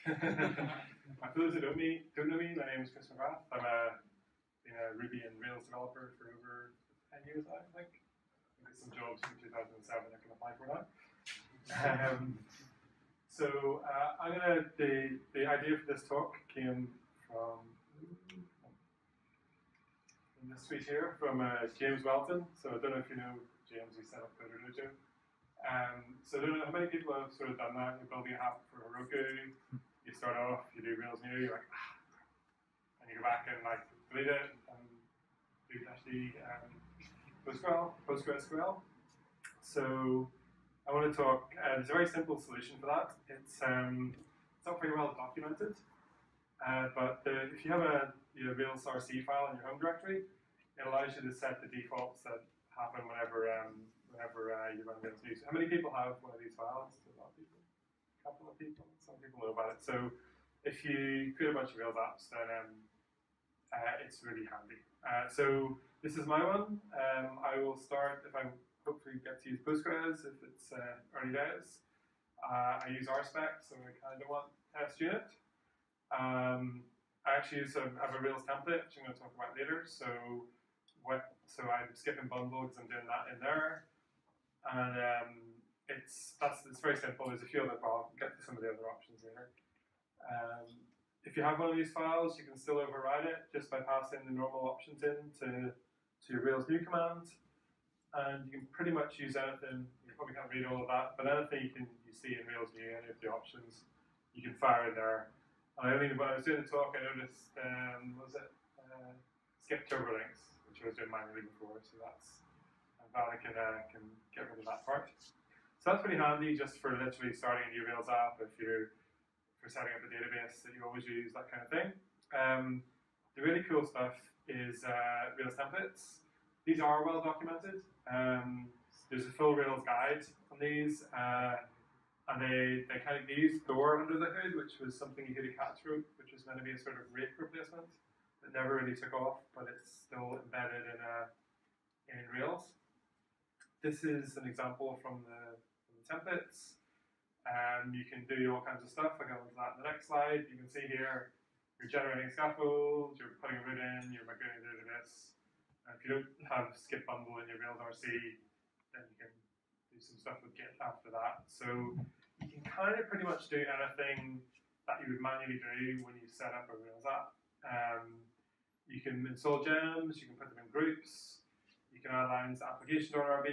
For those who don't know me, my name is Chris McGrath. Been a Ruby and Rails developer for over 10 years now, I think. I got some jobs from 2007 I can apply for now. The idea for this talk came from this tweet here from James Welton. So I don't know if you know James, he set up CoderDojo. So I don't know how many people have sort of done that. You're building a app for Heroku. You start off, you do Rails new, you're like, and you go back and like delete it and do -d PostgreSQL. So I want to talk. There's a very simple solution for that. It's not very well documented, but if you have a Rails RC file in your home directory, it allows you to set the defaults that happen whenever you run Rails new. So how many people have one of these files? A lot of people. A couple of people. Some people know about it. So if you create a bunch of Rails apps, then it's really handy. So this is my one. I will start if I hopefully get to use Postgres if it's early days. I use RSpec, so I kind of want test unit. I actually have a Rails template, which I'm going to talk about later. So I'm skipping bundle because I'm doing that in there, and it's very simple. There's a few other files. I'll get to some of the other options later. If you have one of these files, you can still override it just by passing the normal options in to your Rails new command. And you can pretty much use anything. You probably can't read all of that, but anything you see in Rails new, any of the options, you can fire in there. And when I was doing the talk, I noticed, skip turbolinks, which I was doing manually before. So I'm glad I can get rid of that part. So that's pretty handy just for literally starting a new Rails app if you're for setting up a database that you always use, that kind of thing. The really cool stuff is Rails templates. These are well documented. There's a full Rails guide on these, and they use Thor under the hood, which was something Yehudi Katz wrote, which was meant to be a sort of rake replacement that never really took off, but it's still embedded in Rails. This is an example from the templates. You can do all kinds of stuff. I'll go into that in the next slide. You can see here, you're generating scaffolds, you're putting a root in, you're migrating the database. If you don't have skip bundle in your Rails RC, then you can do some stuff with Git after that. So you can kind of pretty much do anything that you would manually do when you set up a Rails app. You can install gems, you can put them in groups, you can add lines to application.rb.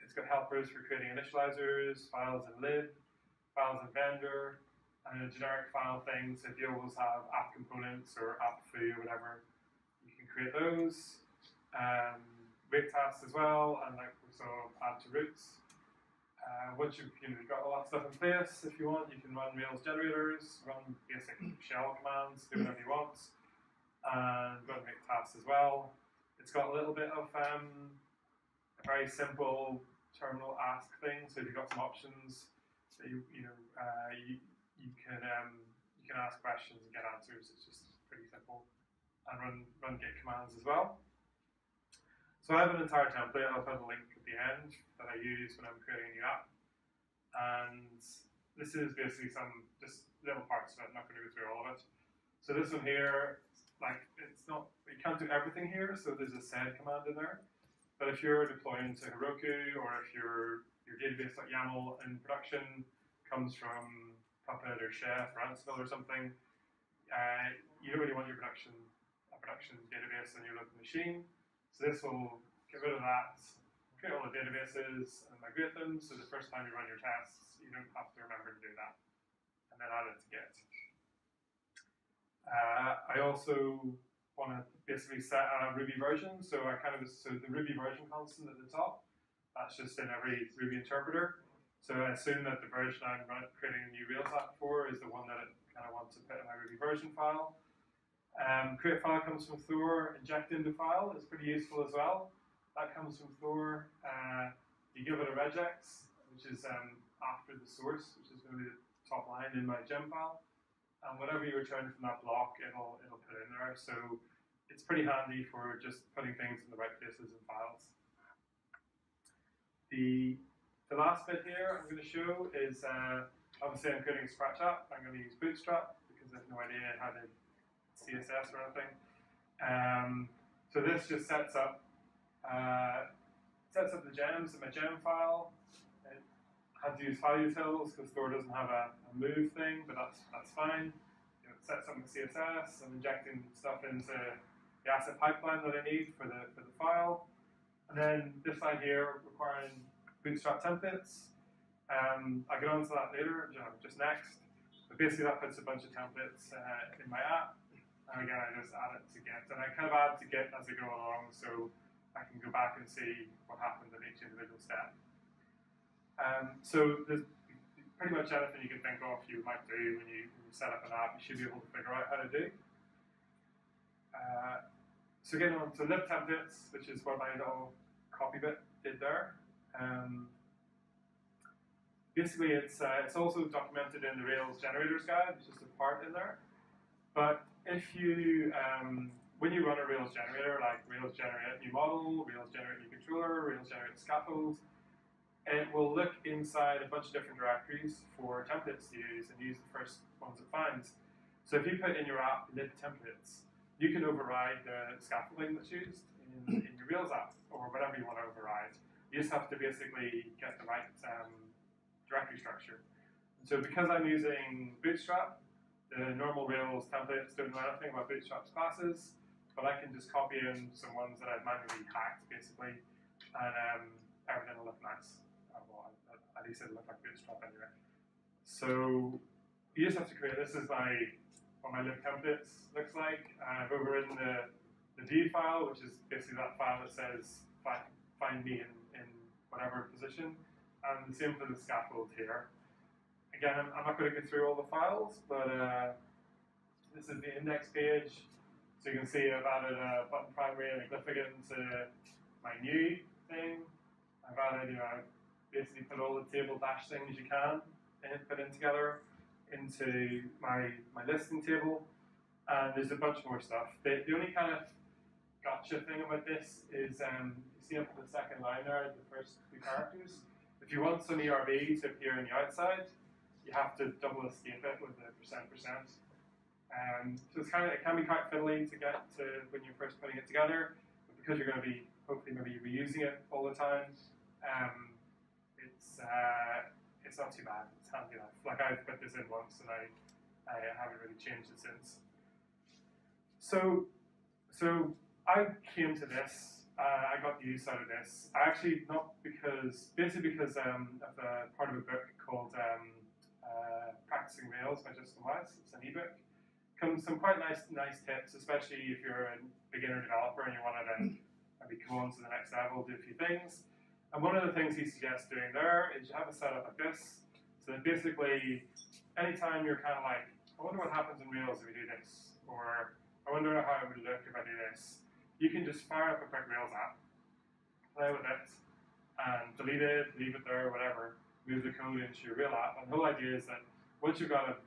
It's got helpers for creating initializers, files in lib, files in vendor, and a generic file thing. So if you always have app components or app foo or whatever, you can create those. Rate tasks as well, and like we saw, add to roots. Once you've got all that stuff in place, if you want, you can run Rails generators, run basic shell commands, do whatever you want, and go and make tasks as well. It's got a little bit of a very simple terminal ask thing. So if you've got some options that you can ask questions and get answers. It's just pretty simple, and run Git commands as well. So I have an entire template. I'll put a link at the end that I use when I'm creating a new app. And this is basically some just little parts of it. I'm not going to go through all of it. So this one here, you can't do everything here. So there's a sed command in there. But if you're deploying to Heroku, or if your database.yaml in production comes from Puppet or Chef or Ansible or something, you don't really want a production database on your local machine. So this will get rid of that, create all the databases and migrate them, so the first time you run your tests, you don't have to remember to do that, and then add it to Git. I also want to basically set a Ruby version, so the Ruby version constant at the top, that's just in every Ruby interpreter. So I assume that the version I'm creating a new Rails app for is the one that it kind of wants to put in my Ruby version file. Create file comes from Thor. Inject into file is pretty useful as well. That comes from Thor. You give it a regex, which is after the source, which is going to be the top line in my gem file. And whatever you return from that block, it'll put in there. So it's pretty handy for just putting things in the right places in files. The last bit here I'm going to show is Obviously, I'm creating a Scratch app. I'm going to use Bootstrap because I have no idea how to CSS or anything. So this just sets up the gems in my gem file. It had to use file utils because Thor doesn't have a move thing, but that's fine. It sets up the CSS. I'm injecting stuff into the asset pipeline that I need for the file. And then this line here requiring Bootstrap templates. I'll get onto that later, just next. But basically that puts a bunch of templates in my app. And again, I just add it to Git. And I kind of add to Git as I go along so I can go back and see what happened in each individual step. So there's pretty much anything you can think of you might do when you set up an app, you should be able to figure out how to do. So getting on to lib templates, which is what my little copy bit did there. Basically, it's also documented in the Rails generators guide. It's just a part in there. But if you, when you run a Rails generator, like Rails generate new model, Rails generate new controller, Rails generate scaffold, it will look inside a bunch of different directories for templates to use and use the first ones it finds. So if you put in your app lib templates, you can override the scaffolding that's used in your Rails app or whatever you want to override. You just have to basically get the right directory structure. And so because I'm using Bootstrap, the normal Rails templates don't know anything about Bootstrap's classes, but I can just copy in some ones that I've manually hacked, basically, and everything will look nice. Well, at least it'll look like Bootstrap anyway. So you just have to create, this is what my lib templates looks like. I've overridden the D file, which is basically that file that says find me in whatever position. And the same for the scaffold here. Again, I'm not going to go through all the files, but this is the index page. So you can see I've added a button primary and a glyphicon to my new thing. I've added, basically put all the table dash things you can put in together into my listing table. And there's a bunch more stuff. The only kind of gotcha thing about this is, you see up in the second line there, the first two characters. If you want some ERB to appear on the outside, you have to double escape it with the %%. So it can be quite fiddly to get to when you're first putting it together, but because you're going to be hopefully maybe reusing it all the time, it's not too bad. It's handy enough. Like I've put this in once and I haven't really changed it since. So I came to this. I got the use out of this. Basically because of a part of a book called Practicing Rails by Justin Wise. It's an ebook. Comes some quite nice tips, especially if you're a beginner developer and you want to maybe come on to the next level, do a few things. And one of the things he suggests doing there is you have a setup like this. So that basically, anytime you're kind of like, I wonder what happens in Rails if we do this, or I wonder how it would look if I do this. You can just fire up a quick Rails app, play with it, and delete it, leave it there, whatever, move the code into your real app. And the whole idea is that once you've got a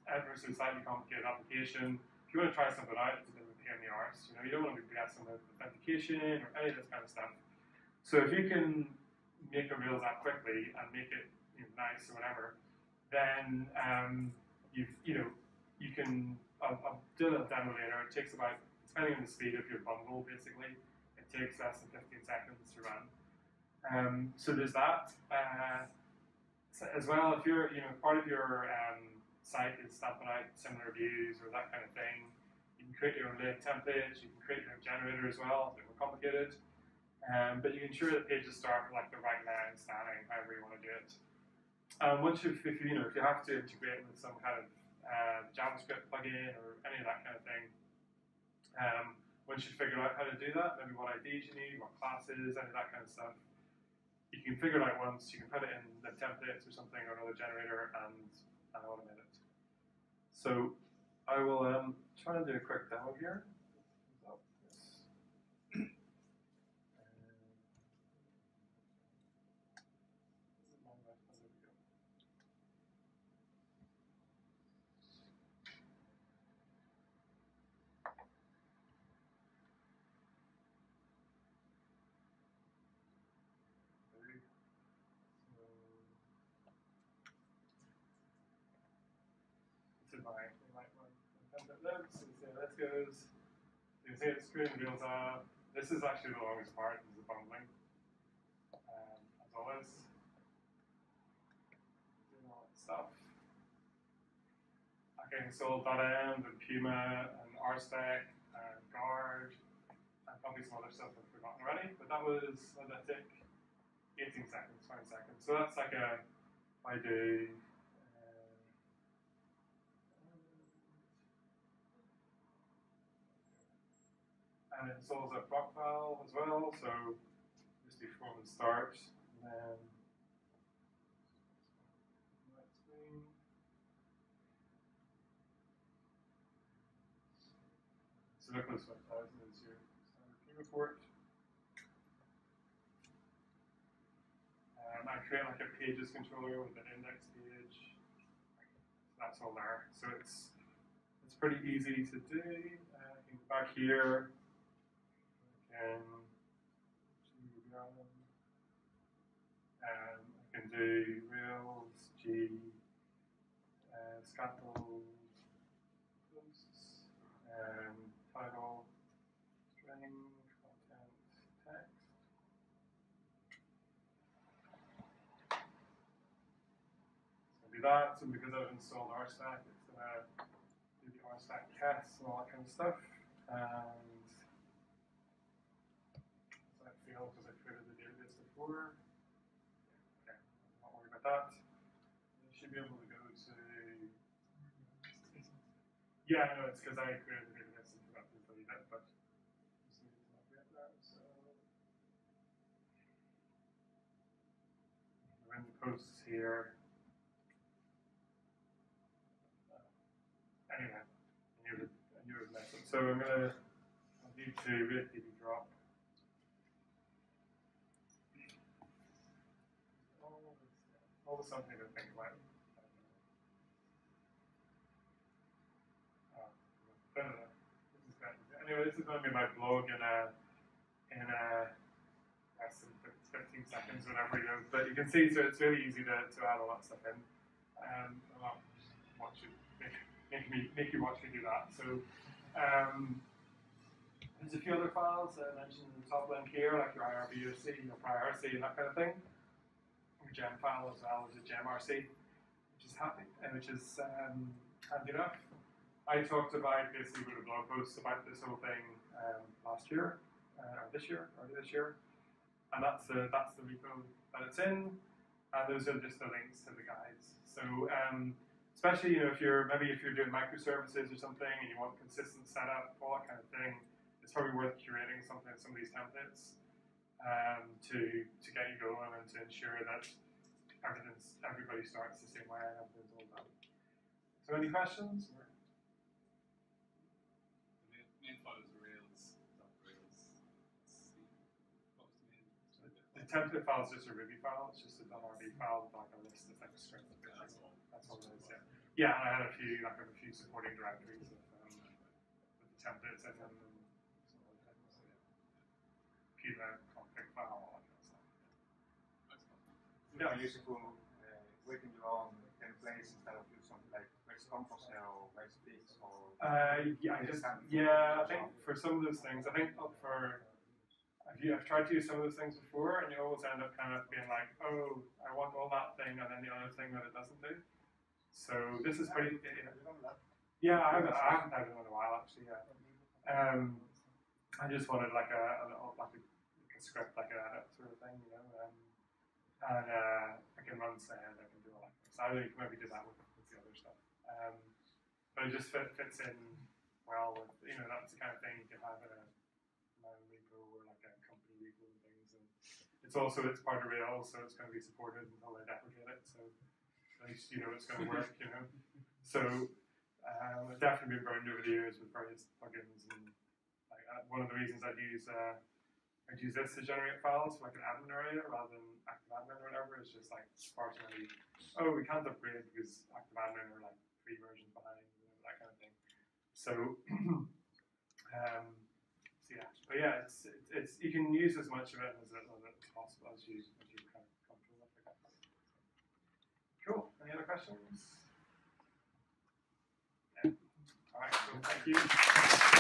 ever so slightly complicated application, if you want to try something out, it's a bit of a pain in the arse. You don't want to be guessing with authentication or any of this kind of stuff. So if you can make a Rails app quickly and make it nice or whatever, then you can. I'll do a demo later. It takes about, depending on the speed of your bundle, basically, it takes less than 15 seconds to run. So there's that. As well, if you're, part of your site is stamping out similar views or that kind of thing, you can create your own lib templates. You can create your own generator as well. It's a bit more complicated. But you can ensure that pages start with like the right line standing, however you want to do it. Once if you have to integrate with some kind of JavaScript plugin or any of that kind of thing, once you figure out how to do that, maybe what IDs you need, what classes, any of that kind of stuff, you can figure it out once. You can put it in the templates or something or another generator and automate it. So I will try to do a quick demo here. to my template libs. So see how this goes. You can see it's screwing the wheels up. This is actually the longest part, is the bundling. As always. Doing all that stuff. Okay, installed .env and Puma and RSpec and Guard and probably some other stuff I've forgotten already, but that was, what did that take? 18 seconds, 20 seconds. So that's like a, I do, and it installs a proc file as well, so just do from the start, and then so Nicholas 5000 is your standard P report. I create like a pages controller with an index page. That's all there. So it's pretty easy to do. I can go back here. I can do Rails, G, scaffold, posts, title, string, content, text. So do that. So because I've installed RSpec, it's going to do the RSpec tests and all that kind of stuff. And so that failed because I created the database before. Okay, not worry about that. You should be able to go to. Yeah, no, it's because I created the database and forgot to delete it, but just need to update that. So we're in the posts here. Anyway, I knew it was messing. So I need to read DB drop. Always something to think about. Anyway, this is going to be my blog in less than 15 seconds, whatever it goes. But you can see, so it's really easy to add all that stuff in. I'm not watching, make you watch me do that. So there's a few other files that I mentioned in the top link here, like your IRBOC, your PRIRC, and that kind of thing. Your gem file as well as a gemRC, which is handy enough. I talked about basically with a blog post about this whole thing last year, or early this year, and that's the repo that it's in, and those are just the links to the guides. So especially if you're doing microservices or something and you want consistent setup, all that kind of thing, it's probably worth curating some of these templates to get you going and to ensure that everybody starts the same way and everything's all done. So any questions? The template file is just a Ruby file. It's just a .rb file with like a list of like a script. That's all it is. Yeah. Yeah, and I had a few supporting directories with the templates in them and some other things. So yeah. Puma config file, all that kind of stuff. Yeah, useful working your own templates instead of use something like Compostera or Webfix or. I think for some of those things, I've tried to use some of those things before, and you always end up kind of being like, oh, I want all that thing, and then the other thing that it doesn't do. So this is pretty. Yeah, I haven't had it in a while actually. Yeah. I just wanted like a script, like an edit sort of thing, and I can run send, I can do all that. So I really maybe do that with the other stuff. But it just fits in well with that's the kind of thing you can have in a repo or like a company repo and things. And it's part of Rails, so it's going to be supported until they deprecate it. So at least it's going to work. So I've definitely been burned over the years with various plugins, and like one of the reasons I'd use this to generate files for like an admin area rather than Active Admin or whatever. It's just like far too many. Oh, we can't upgrade because Active Admin are like 3 versions behind, that kind of thing. So, but yeah, it's you can use as much of it as possible as you kind of comfortable with. Cool. Any other questions? you.